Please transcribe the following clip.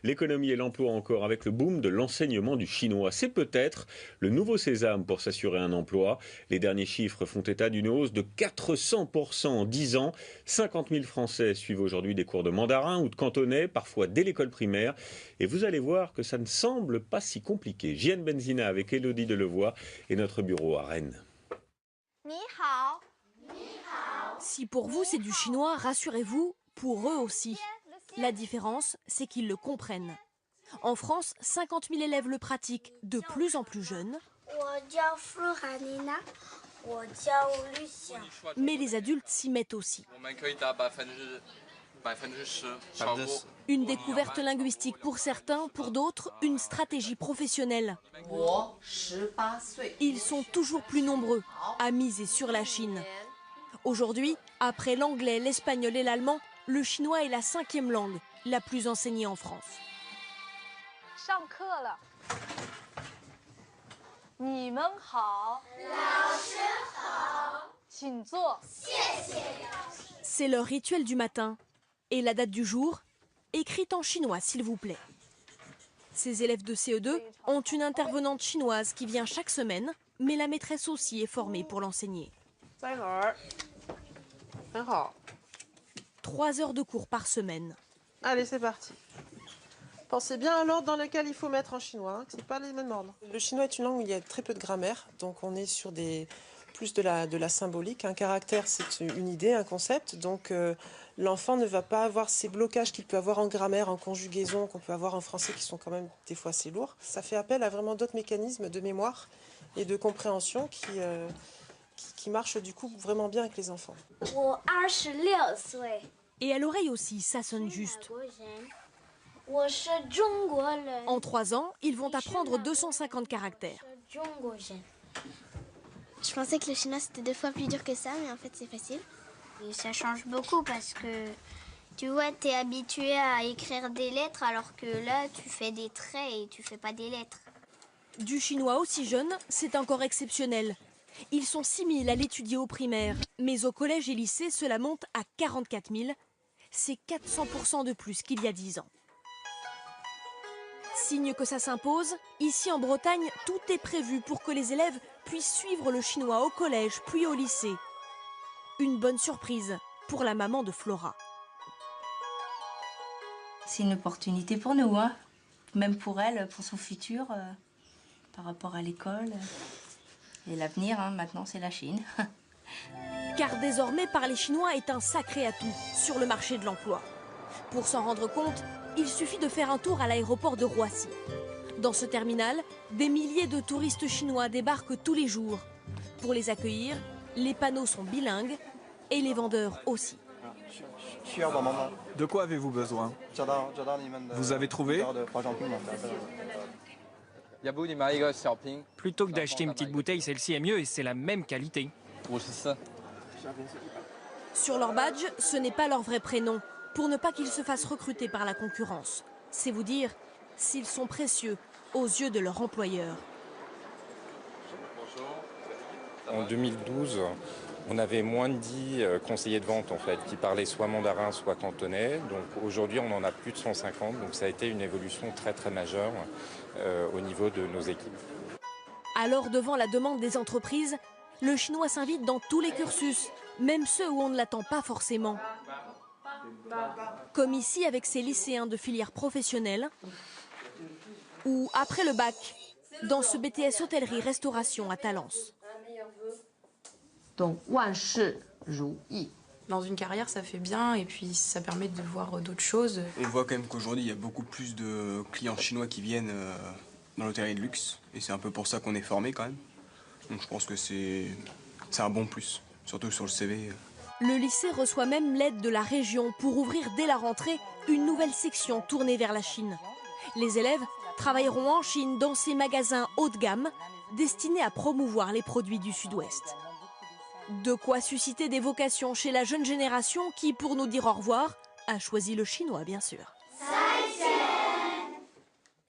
L'économie et l'emploi encore avec le boom de l'enseignement du chinois. C'est peut-être le nouveau sésame pour s'assurer un emploi. Les derniers chiffres font état d'une hausse de 400% en 10 ans. 50 000 Français suivent aujourd'hui des cours de mandarin ou de cantonais, parfois dès l'école primaire. Et vous allez voir que ça ne semble pas si compliqué. Jian Benzina avec Élodie Delevoye et notre bureau à Rennes. Si pour vous c'est du chinois, rassurez-vous, pour eux aussi. La différence, c'est qu'ils le comprennent. En France, 50 000 élèves le pratiquent, de plus en plus jeunes. Mais les adultes s'y mettent aussi. Une découverte linguistique pour certains, pour d'autres, une stratégie professionnelle. Ils sont toujours plus nombreux à miser sur la Chine. Aujourd'hui, après l'anglais, l'espagnol et l'allemand, le chinois est la 5e langue la plus enseignée en France. C'est leur rituel du matin. Et la date du jour, écrite en chinois, s'il vous plaît. Ces élèves de CE2 ont une intervenante chinoise qui vient chaque semaine, mais la maîtresse aussi est formée pour l'enseigner. 3 heures de cours par semaine. Allez, c'est parti. Pensez bien à l'ordre dans lequel il faut mettre en chinois, hein, que ce n'est pas les mêmes ordres. Le chinois est une langue où il y a très peu de grammaire, donc on est sur plus de la symbolique. Un caractère, c'est une idée, un concept, donc l'enfant ne va pas avoir ces blocages qu'il peut avoir en grammaire, en conjugaison, qu'on peut avoir en français, qui sont quand même des fois assez lourds. Ça fait appel à vraiment d'autres mécanismes de mémoire et de compréhension qui marchent du coup vraiment bien avec les enfants. Et à l'oreille aussi, ça sonne juste. En 3 ans, ils vont apprendre 250 caractères. Je pensais que le chinois c'était 2 fois plus dur que ça, mais en fait c'est facile. Et ça change beaucoup parce que tu vois, tu es habitué à écrire des lettres alors que là tu fais des traits et tu fais pas des lettres. Du chinois aussi jeune, c'est encore exceptionnel. Ils sont 6 000 à l'étudier au primaire, mais au collège et lycée, cela monte à 44 000. C'est 400% de plus qu'il y a 10 ans. Signe que ça s'impose, ici en Bretagne, tout est prévu pour que les élèves puissent suivre le chinois au collège puis au lycée. Une bonne surprise pour la maman de Flora. C'est une opportunité pour nous, hein. Même pour elle, pour son futur, par rapport à l'école. Et l'avenir, hein, maintenant, c'est la Chine. Car désormais, parler chinois est un sacré atout sur le marché de l'emploi. Pour s'en rendre compte, il suffit de faire un tour à l'aéroport de Roissy. Dans ce terminal, des milliers de touristes chinois débarquent tous les jours. Pour les accueillir, les panneaux sont bilingues et les vendeurs aussi. De quoi avez-vous besoin? Vous avez trouvé? Plutôt que d'acheter une petite bouteille, celle-ci est mieux et c'est la même qualité. Sur leur badge, ce n'est pas leur vrai prénom, pour ne pas qu'ils se fassent recruter par la concurrence. C'est vous dire s'ils sont précieux aux yeux de leur employeur. En 2012, on avait moins de 10 conseillers de vente en fait, qui parlaient soit mandarin, soit cantonais. Donc aujourd'hui, on en a plus de 150. Donc ça a été une évolution très très majeure au niveau de nos équipes. Alors, devant la demande des entreprises, le chinois s'invite dans tous les cursus, même ceux où on ne l'attend pas forcément. Comme ici avec ces lycéens de filière professionnelle, ou après le bac, dans ce BTS hôtellerie-restauration à Talence. Donc, dans une carrière, ça fait bien et puis ça permet de voir d'autres choses. On voit quand même qu'aujourd'hui, il y a beaucoup plus de clients chinois qui viennent dans l'hôtellerie de luxe. Et c'est un peu pour ça qu'on est formé quand même. Donc je pense que c'est un bon plus, surtout sur le CV. Le lycée reçoit même l'aide de la région pour ouvrir dès la rentrée une nouvelle section tournée vers la Chine. Les élèves travailleront en Chine dans ces magasins haut de gamme destinés à promouvoir les produits du Sud-Ouest. De quoi susciter des vocations chez la jeune génération qui, pour nous dire au revoir, a choisi le chinois bien sûr.